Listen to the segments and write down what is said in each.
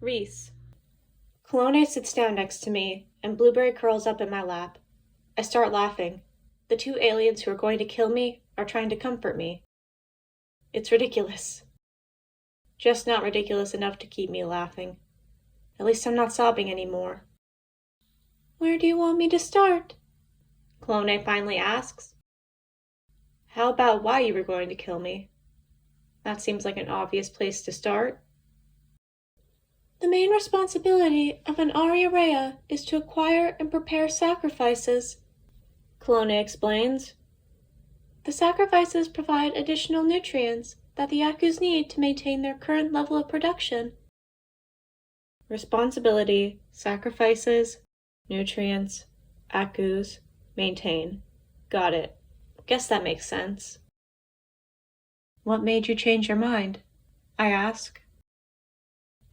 Reese. Clone sits down next to me, and Blueberry curls up in my lap. I start laughing. The two aliens who are going to kill me are trying to comfort me. It's ridiculous. Just not ridiculous enough to keep me laughing. At least I'm not sobbing anymore. Where do you want me to start? Clone finally asks. How about why you were going to kill me? That seems like an obvious place to start. The main responsibility of an Outlier is to acquire and prepare sacrifices, Clone explains. The sacrifices provide additional nutrients that the Acus need to maintain their current level of production. Responsibility, sacrifices, nutrients, Acus, maintain. Got it. Guess that makes sense. What made you change your mind? I ask.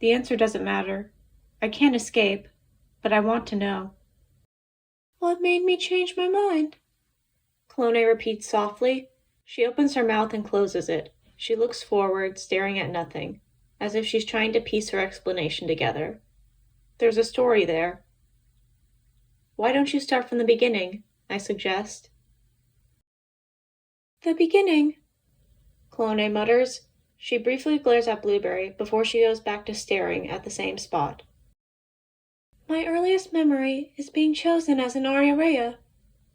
The answer doesn't matter. I can't escape, but I want to know. What made me change my mind? Clone repeats softly. She opens her mouth and closes it. She looks forward, staring at nothing, as if she's trying to piece her explanation together. There's a story there. Why don't you start from the beginning? I suggest. The beginning, Clone mutters. She briefly glares at Blueberry before she goes back to staring at the same spot. My earliest memory is being chosen as an Outlier.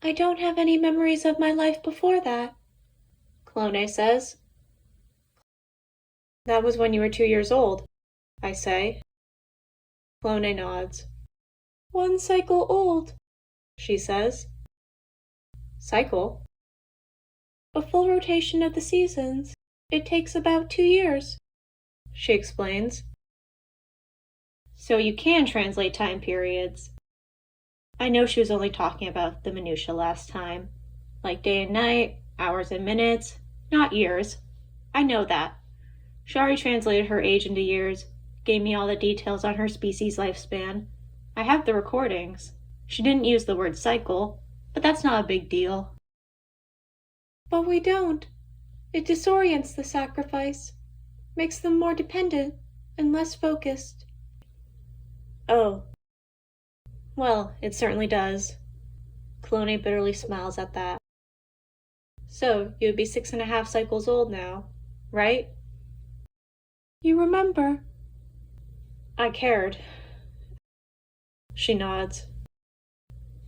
I don't have any memories of my life before that, Clone says. That was when you were 2 years old, I say. Clone nods. 1 cycle old, she says. Cycle? A full rotation of the seasons. It takes about 2 years, she explains. So you can translate time periods. I know she was only talking about the minutiae last time, like day and night, hours and minutes, not years. I know that. Shari translated her age into years, gave me all the details on her species' lifespan. I have the recordings. She didn't use the word cycle, but that's not a big deal. But we don't. It disorients the sacrifice, makes them more dependent and less focused. Oh. Well, it certainly does. Clone bitterly smiles at that. So, you would be 6.5 cycles old now, right? You remember? I cared. She nods.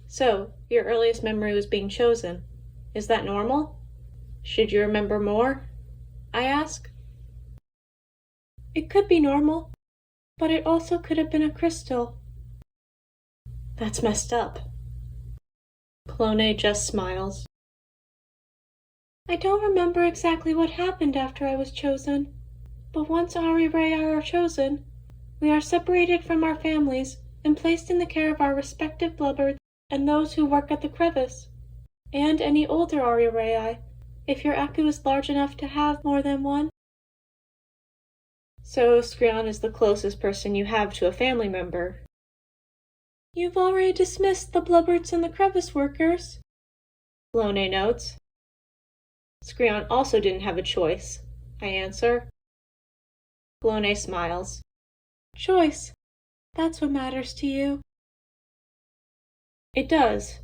So, your earliest memory was being chosen. Is that normal? Should you remember more? I ask. It could be normal, but it also could have been a crystal. That's messed up. Clone just smiles. I don't remember exactly what happened after I was chosen, but once Outlier are chosen, we are separated from our families and placed in the care of our respective blubberds and those who work at the crevice, and any older Outlier, if your Aku is large enough to have more than one. So Skrion is the closest person you have to a family member. You've already dismissed the blubberds and the crevice workers, Clone notes. Skrion also didn't have a choice, I answer. Clone smiles. Choice. That's what matters to you. It does.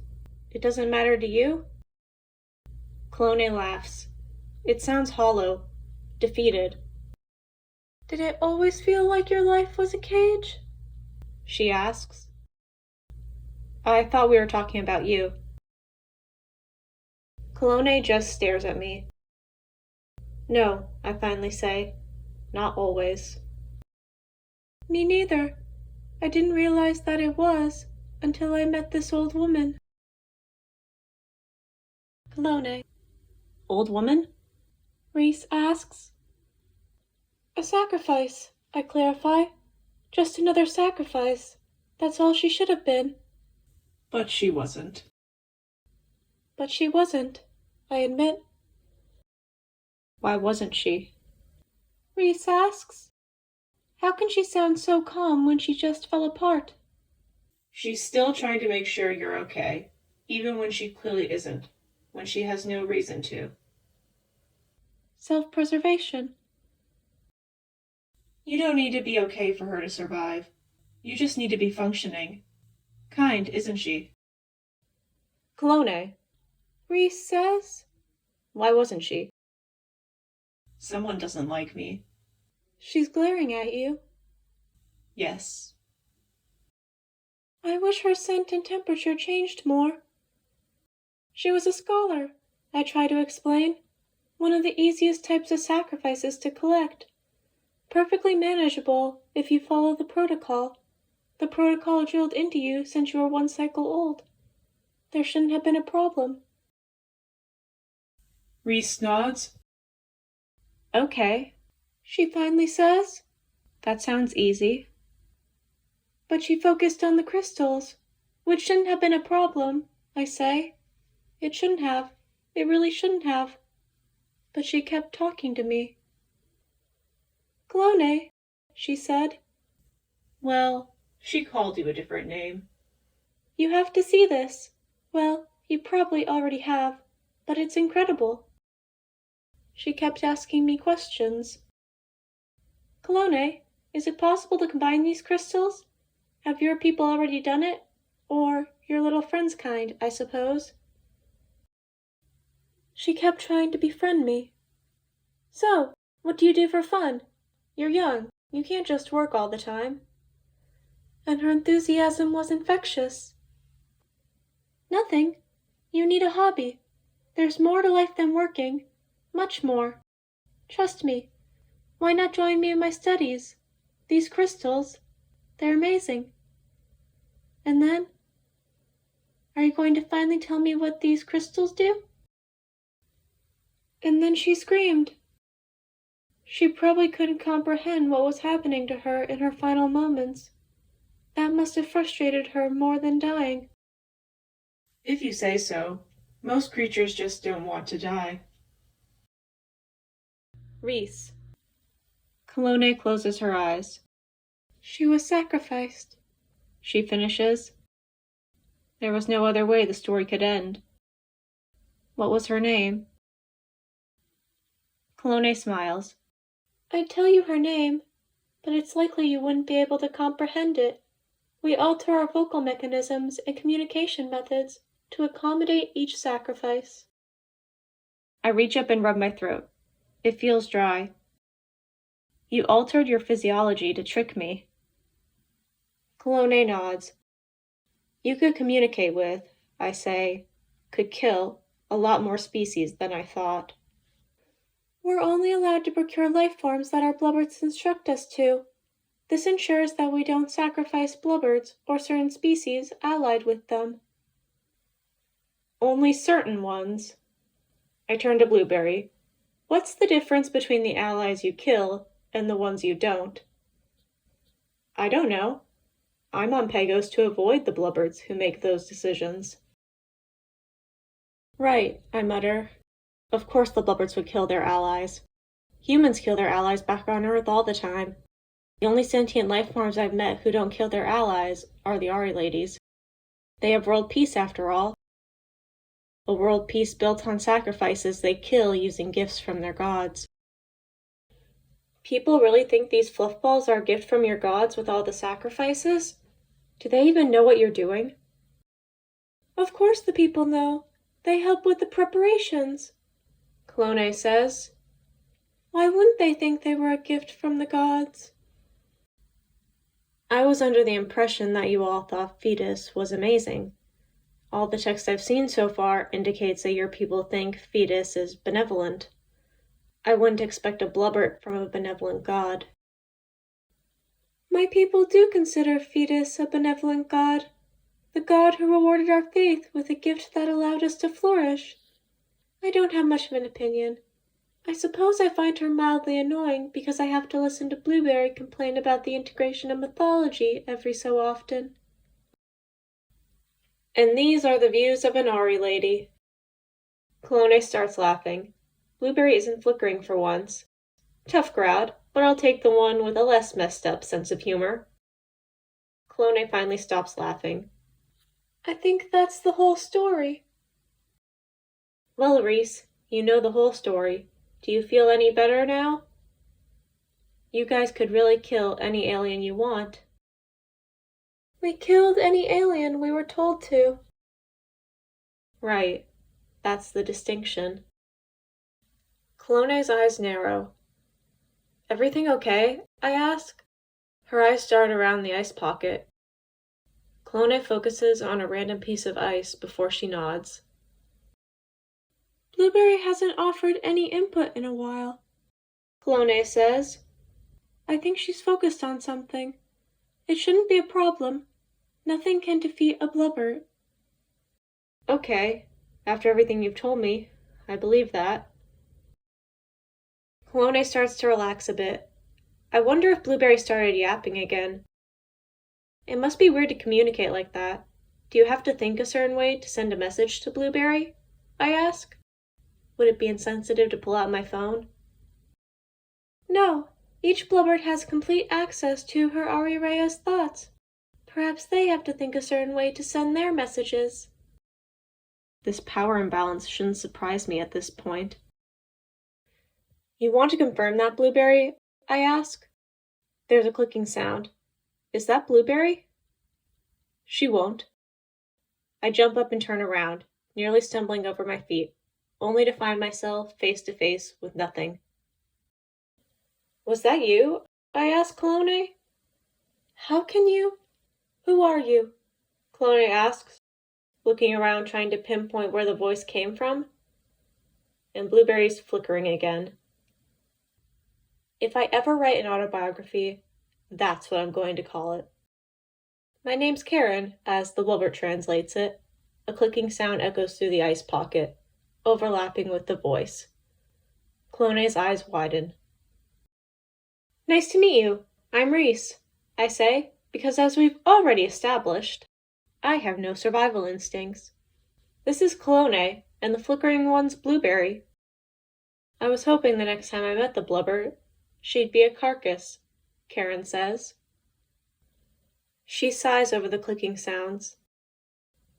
It doesn't matter to you? Clone laughs. It sounds hollow, defeated. Did it always feel like your life was a cage? She asks. I thought we were talking about you. Clone just stares at me. No, I finally say. Not always. Me neither. I didn't realize that it was until I met this old woman. Clone. Old woman? Reese asks. A sacrifice, I clarify. Just another sacrifice. That's all she should have been. But she wasn't. But she wasn't, I admit. Why wasn't she? Reese asks. How can she sound so calm when she just fell apart? She's still trying to make sure you're okay, even when she clearly isn't, when she has no reason to. Self-preservation. You don't need to be okay for her to survive. You just need to be functioning. Kind, isn't she? Clone. Reese says. Why wasn't she? Someone doesn't like me. She's glaring at you. Yes. I wish her scent and temperature changed more. She was a scholar, I try to explain. One of the easiest types of sacrifices to collect. Perfectly manageable if you follow the protocol. The protocol drilled into you since you were 1 cycle old. There shouldn't have been a problem. Reese nods. Okay, she finally says. That sounds easy. But she focused on the crystals, which shouldn't have been a problem, I say. It shouldn't have. It really shouldn't have. But she kept talking to me. Clone, she said. Well, she called you a different name. You have to see this. Well, you probably already have, but it's incredible. She kept asking me questions. Clone, is it possible to combine these crystals? Have your people already done it? Or your little friend's kind, I suppose? She kept trying to befriend me. So, what do you do for fun? You're young. You can't just work all the time. And her enthusiasm was infectious. Nothing. You need a hobby. There's more to life than working. Much more. Trust me. Why not join me in my studies? These crystals, they're amazing. And then? Are you going to finally tell me what these crystals do? And then she screamed. She probably couldn't comprehend what was happening to her in her final moments. That must have frustrated her more than dying. If you say so. Most creatures just don't want to die. Reese. Clone closes her eyes. She was sacrificed, she finishes. There was no other way the story could end. What was her name? Clone smiles. I'd tell you her name, but it's likely you wouldn't be able to comprehend it. We alter our vocal mechanisms and communication methods to accommodate each sacrifice. I reach up and rub my throat. It feels dry. You altered your physiology to trick me. Clone nods. You could communicate with, I say, could kill a lot more species than I thought. We're only allowed to procure life forms that our blubberds instruct us to. This ensures that we don't sacrifice blubberds or certain species allied with them. Only certain ones. I turn to Blueberry. What's the difference between the allies you kill and the ones you don't? I don't know. I'm on Pagos to avoid the blubberds who make those decisions. Right, I mutter. Of course the blubberds would kill their allies. Humans kill their allies back on Earth all the time. The only sentient life forms I've met who don't kill their allies are the Ari ladies. They have world peace after all. A world peace built on sacrifices they kill using gifts from their gods. People really think these fluff balls are a gift from your gods with all the sacrifices? Do they even know what you're doing? Of course the people know. They help with the preparations, Clone says. Why wouldn't they think they were a gift from the gods? I was under the impression that you all thought Fetus was amazing. All the text I've seen so far indicates that your people think Fetus is benevolent. I wouldn't expect a blubbert from a benevolent god. My people do consider Fetus a benevolent god, the god who rewarded our faith with a gift that allowed us to flourish. I don't have much of an opinion. I suppose I find her mildly annoying because I have to listen to Blueberry complain about the integration of mythology every so often. And these are the views of an Ari lady. Clone starts laughing. Blueberry isn't flickering for once. Tough crowd, but I'll take the one with a less messed up sense of humor. Clone finally stops laughing. I think that's the whole story. Well, Reese, you know the whole story. Do you feel any better now? You guys could really kill any alien you want. We killed any alien we were told to. Right. That's the distinction. Clone's eyes narrow. Everything okay? I ask. Her eyes dart around the ice pocket. Clone focuses on a random piece of ice before she nods. Blueberry hasn't offered any input in a while, Clone says. I think she's focused on something. It shouldn't be a problem. Nothing can defeat a blubbert. Okay, after everything you've told me, I believe that. Clone starts to relax a bit. I wonder if Blueberry started yapping again. It must be weird to communicate like that. Do you have to think a certain way to send a message to Blueberry? I ask. Would it be insensitive to pull out my phone? No, each blubbert has complete access to her Arirea's thoughts. Perhaps they have to think a certain way to send their messages. This power imbalance shouldn't surprise me at this point. You want to confirm that, Blueberry? I ask. There's a clicking sound. Is that Blueberry? She won't. I jump up and turn around, nearly stumbling over my feet, only to find myself face to face with nothing. Was that you? I ask Clone. How can you? Who are you? Clone asks, looking around trying to pinpoint where the voice came from. And Blueberry's flickering again. If I ever write an autobiography, that's what I'm going to call it. My name's Karen, as the blubbert translates it. A clicking sound echoes through the ice pocket, overlapping with the voice. Clone's eyes widen. Nice to meet you. I'm Reese, I say, because as we've already established, I have no survival instincts. This is Clone, and the flickering one's Blueberry. I was hoping the next time I met the blubbert, she'd be a carcass, Karen says. She sighs over the clicking sounds.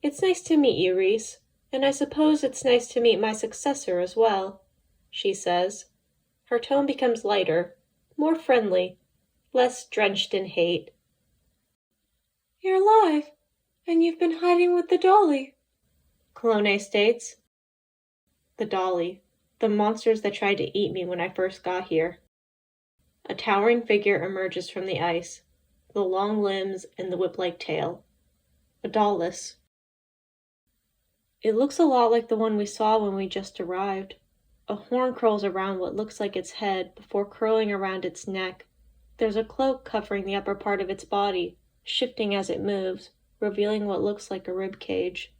It's nice to meet you, Reese, and I suppose it's nice to meet my successor as well, she says. Her tone becomes lighter, more friendly, less drenched in hate. You're alive, and you've been hiding with the dolly, Clone states. The dolly, the monsters that tried to eat me when I first got here. A towering figure emerges from the ice, the long limbs and the whip-like tail. A dollus. It looks a lot like the one we saw when we just arrived. A horn curls around what looks like its head before curling around its neck. There's a cloak covering the upper part of its body, shifting as it moves, revealing what looks like a rib cage.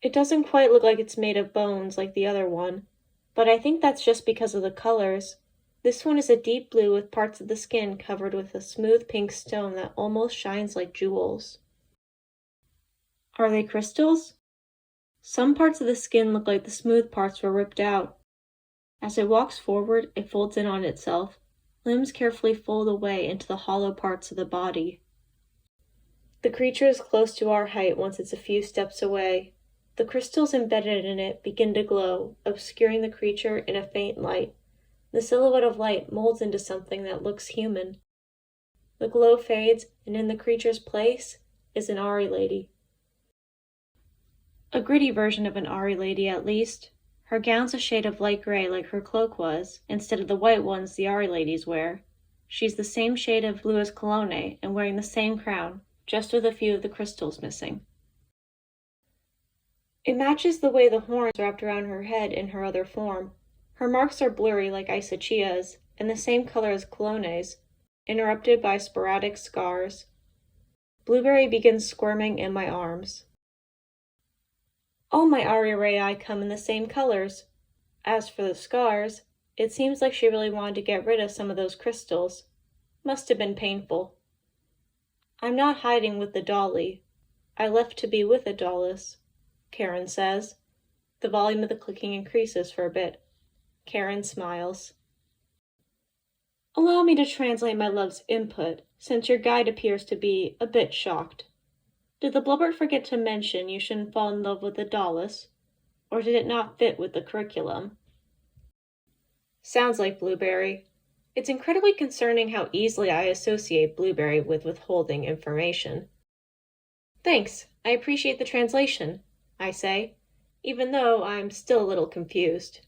It doesn't quite look like it's made of bones like the other one, but I think that's just because of the colors. This one is a deep blue with parts of the skin covered with a smooth pink stone that almost shines like jewels. Are they crystals? Some parts of the skin look like the smooth parts were ripped out. As it walks forward, it folds in on itself. Limbs carefully fold away into the hollow parts of the body. The creature is close to our height once it's a few steps away. The crystals embedded in it begin to glow, obscuring the creature in a faint light. The silhouette of light molds into something that looks human. The glow fades, and in the creature's place is an Ari lady. A gritty version of an Ari lady, at least. Her gown's a shade of light gray like her cloak was, instead of the white ones the Ari ladies wear. She's the same shade of blue as Clone, and wearing the same crown, just with a few of the crystals missing. It matches the way the horns wrapped around her head in her other form. Her marks are blurry like Isachia's, and the same color as Clone's, interrupted by sporadic scars. Blueberry begins squirming in my arms. All my Arireae come in the same colors. As for the scars, it seems like she really wanted to get rid of some of those crystals. Must have been painful. I'm not hiding with the dolly. I left to be with a dollus, Karen says. The volume of the clicking increases for a bit. Karen smiles. Allow me to translate my love's input, since your guide appears to be a bit shocked. Did the blubbert forget to mention you shouldn't fall in love with the dollus? Or did it not fit with the curriculum? Sounds like Blueberry. It's incredibly concerning how easily I associate blueberry with withholding information. Thanks, I appreciate the translation, I say, even though I'm still a little confused.